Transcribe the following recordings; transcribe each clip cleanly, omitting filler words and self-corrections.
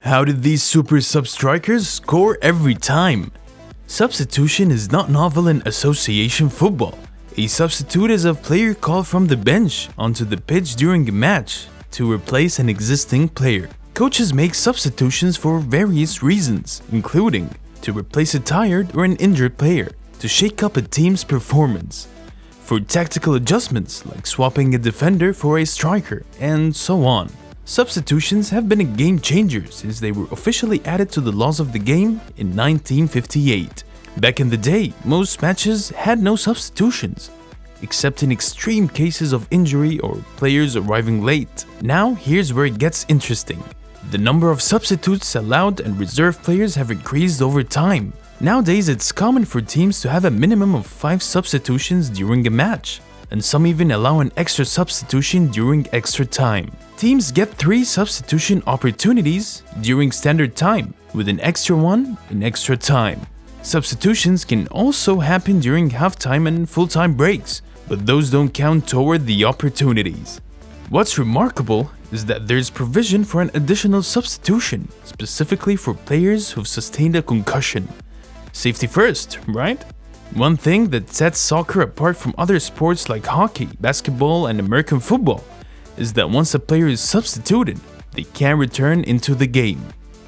How did these super sub-strikers score every time? Substitution is not novel in association football. A substitute is a player called from the bench onto the pitch during a match to replace an existing player. Coaches make substitutions for various reasons, including to replace a tired or an injured player, to shake up a team's performance, for tactical adjustments like swapping a defender for a striker, and so on. Substitutions have been a game changer since they were officially added to the laws of the game in 1958. Back in the day, most matches had no substitutions, except in extreme cases of injury or players arriving late. Now, here's where it gets interesting. The number of substitutes allowed and reserve players have increased over time. Nowadays, it's common for teams to have a minimum of 5 substitutions during a match, and some even allow an extra substitution during extra time. Teams get 3 substitution opportunities during standard time, with an extra one in extra time. Substitutions can also happen during halftime and full-time breaks, but those don't count toward the opportunities. What's remarkable is that there's provision for an additional substitution, specifically for players who've sustained a concussion. Safety first, right? One thing that sets soccer apart from other sports like hockey, basketball, and American football is that once a player is substituted, they can't return into the game.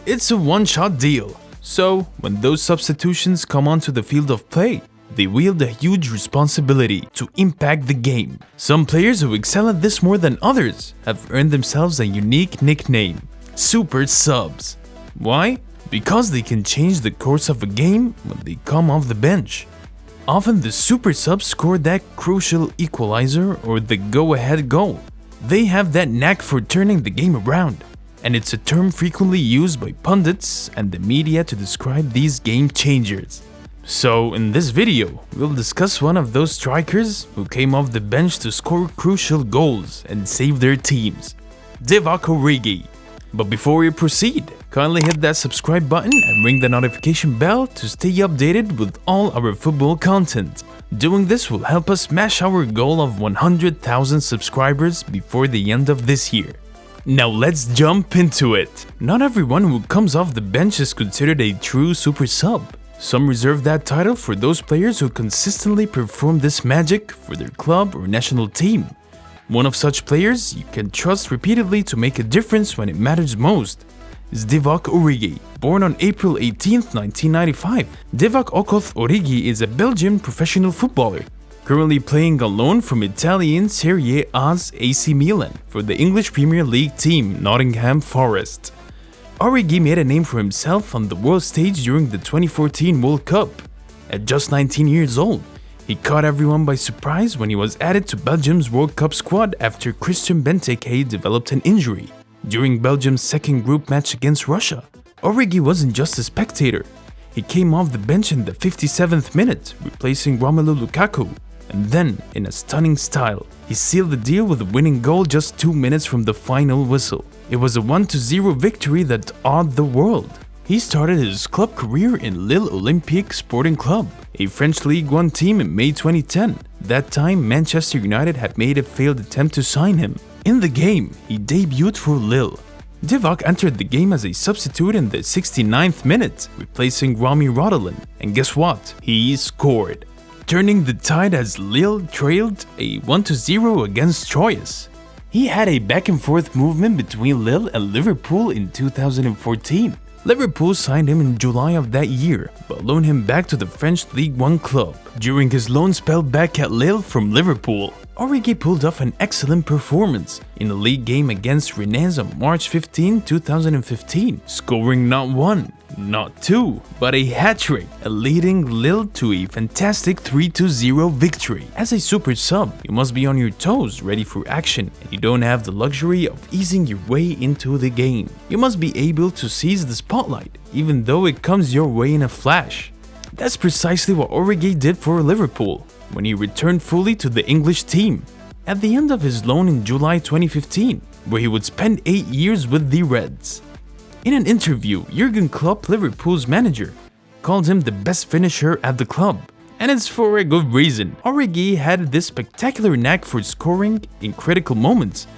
It's a one-shot deal. So, when those substitutions come onto the field of play, they wield a huge responsibility to impact the game. Some players who excel at this more than others have earned themselves a unique nickname: Super Subs. Why? Because they can change the course of a game when they come off the bench. Often the Super Subs score that crucial equalizer or the go-ahead goal. They have that knack for turning the game around, and it's a term frequently used by pundits and the media to describe these game changers. So in this video, we'll discuss one of those strikers who came off the bench to score crucial goals and save their teams, Divock Origi. But before we proceed, kindly hit that subscribe button and ring the notification bell to stay updated with all our football content. Doing this will help us smash our goal of 100,000 subscribers before the end of this year. Now let's jump into it. Not everyone who comes off the bench is considered a true super sub. Some reserve that title for those players who consistently perform this magic for their club or national team. One of such players you can trust repeatedly to make a difference when it matters most is Divock Origi. Born on April 18, 1995, Divock Okoth Origi is a Belgian professional footballer, currently playing on loan from Italian Serie A's AC Milan for the English Premier League team Nottingham Forest. Origi made a name for himself on the world stage during the 2014 World Cup. At just 19 years old, he caught everyone by surprise when he was added to Belgium's World Cup squad after Christian Benteke developed an injury during Belgium's second group match against Russia. Origi wasn't just a spectator. He came off the bench in the 57th minute, replacing Romelu Lukaku, and then, in a stunning style, he sealed the deal with a winning goal just 2 minutes from the final whistle. It was a 1-0 victory that awed the world. He started his club career in Lille Olympique Sporting Club, a French League One team, in May 2010. That time, Manchester United had made a failed attempt to sign him. In the game, he debuted for Lille. Divock entered the game as a substitute in the 69th minute, replacing Rami Rodolin, and guess what? He scored, turning the tide as Lille trailed a 1-0 against Troyes. He had a back-and-forth movement between Lille and Liverpool in 2014. Liverpool signed him in July of that year, but loaned him back to the French League One club. During his loan spell back at Lille from Liverpool, Origi pulled off an excellent performance in a league game against Rennes on March 15, 2015, scoring not 1, not 2, but a hat-trick, leading Lille to a fantastic 3-0 victory. As a super sub, you must be on your toes, ready for action, and you don't have the luxury of easing your way into the game. You must be able to seize the spotlight, even though it comes your way in a flash. That's precisely what Origi did for Liverpool when he returned fully to the English team at the end of his loan in July 2015, where he would spend 8 years with the Reds. In an interview, Jurgen Klopp, Liverpool's manager, called him the best finisher at the club, and it's for a good reason. Origi had this spectacular knack for scoring in critical moments,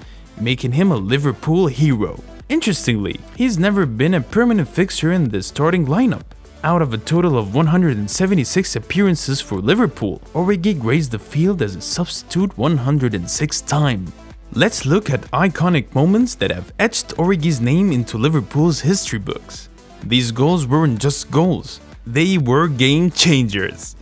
making him a Liverpool hero. Interestingly, he's never been a permanent fixture in the starting lineup. Out of a total of 176 appearances for Liverpool, Origi graced the field as a substitute 106 times. Let's look at iconic moments that have etched Origi's name into Liverpool's history books. These goals weren't just goals, they were game changers.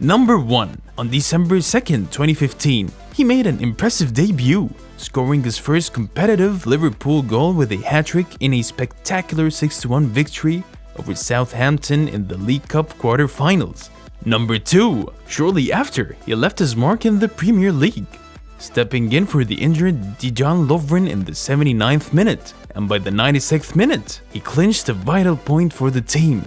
Number 1. On December 2nd, 2015, he made an impressive debut, scoring his first competitive Liverpool goal with a hat-trick in a spectacular 6-1 victory over Southampton in the League Cup quarter-finals. Number 2. Shortly after, he left his mark in the Premier League, stepping in for the injured Dejan Lovren in the 79th minute, and by the 96th minute, he clinched a vital point for the team,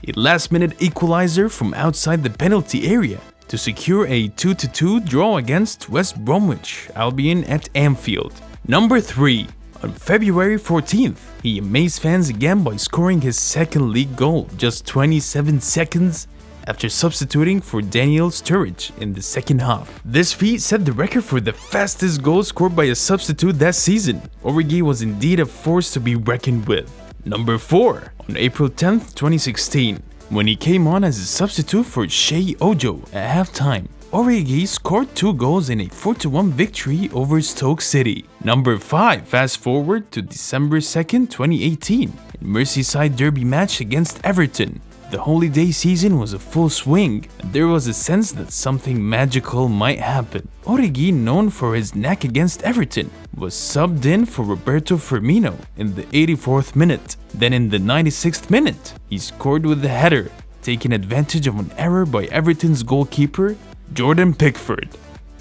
a last-minute equalizer from outside the penalty area to secure a 2-2 draw against West Bromwich Albion at Anfield. Number 3. On February 14th, he amazed fans again by scoring his second league goal just 27 seconds after substituting for Daniel Sturridge in the second half. This feat set the record for the fastest goal scored by a substitute that season. Origi was indeed a force to be reckoned with. Number 4. On April 10th, 2016, when he came on as a substitute for Shea Ojo at halftime, Origi scored 2 goals in a 4-1 victory over Stoke City. Number 5. Fast forward to December 2nd, 2018, in Merseyside derby match against Everton. The holiday season was a full swing, and there was a sense that something magical might happen. Origi, known for his knack against Everton, was subbed in for Roberto Firmino in the 84th minute. Then in the 96th minute, he scored with a header, taking advantage of an error by Everton's goalkeeper, Jordan Pickford.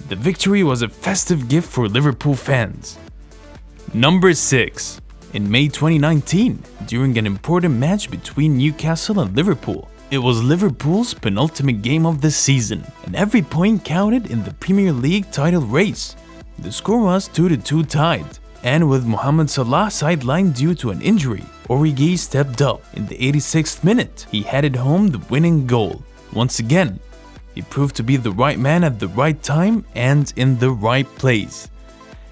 The victory was a festive gift for Liverpool fans. Number 6. In May 2019, during an important match between Newcastle and Liverpool, it was Liverpool's penultimate game of the season, and every point counted in the Premier League title race. The score was 2-2 tied, and with Mohamed Salah sidelined due to an injury, Origi stepped up. In the 86th minute, he headed home the winning goal. Once again, he proved to be the right man at the right time and in the right place.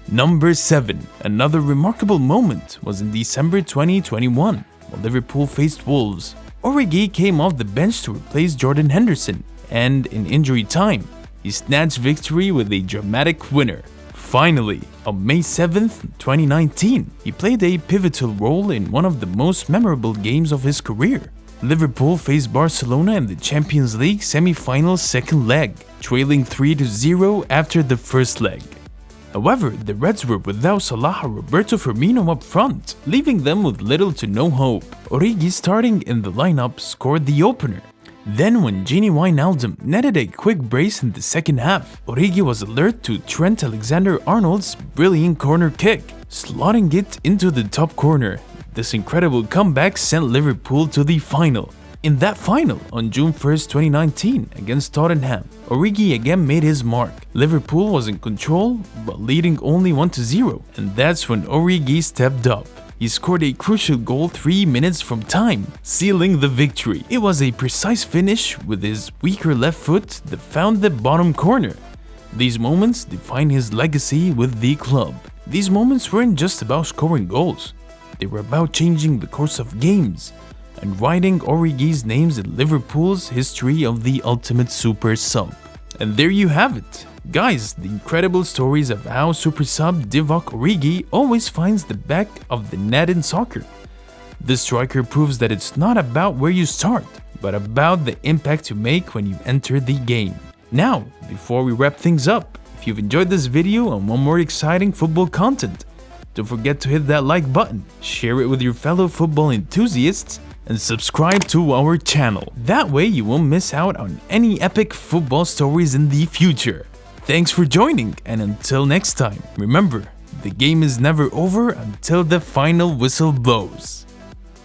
Number 7. Another remarkable moment was in December 2021, when Liverpool faced Wolves. Origi came off the bench to replace Jordan Henderson, and in injury time, he snatched victory with a dramatic winner. Finally, on May 7th, 2019, he played a pivotal role in one of the most memorable games of his career. Liverpool faced Barcelona in the Champions League semi-final second leg, trailing 3-0 after the first leg. However, the Reds were without Salah or Roberto Firmino up front, leaving them with little to no hope. Origi, starting in the lineup, scored the opener. Then when Gini Wijnaldum netted a quick brace in the second half, Origi was alert to Trent Alexander-Arnold's brilliant corner kick, slotting it into the top corner. This incredible comeback sent Liverpool to the final. In that final, on June 1st, 2019, against Tottenham, Origi again made his mark. Liverpool was in control, but leading only 1-0, and that's when Origi stepped up. He scored a crucial goal 3 minutes from time, sealing the victory. It was a precise finish with his weaker left foot that found the bottom corner. These moments define his legacy with the club. These moments weren't just about scoring goals. They were about changing the course of games and writing Origi's names in Liverpool's history of the ultimate super sub. And there you have it. Guys, the incredible stories of how super sub Divock Origi always finds the back of the net in soccer. This striker proves that it's not about where you start, but about the impact you make when you enter the game. Now, before we wrap things up, if you've enjoyed this video and want more exciting football content, don't forget to hit that like button, share it with your fellow football enthusiasts, and subscribe to our channel. That way you won't miss out on any epic football stories in the future. Thanks for joining, and until next time, remember, the game is never over until the final whistle blows.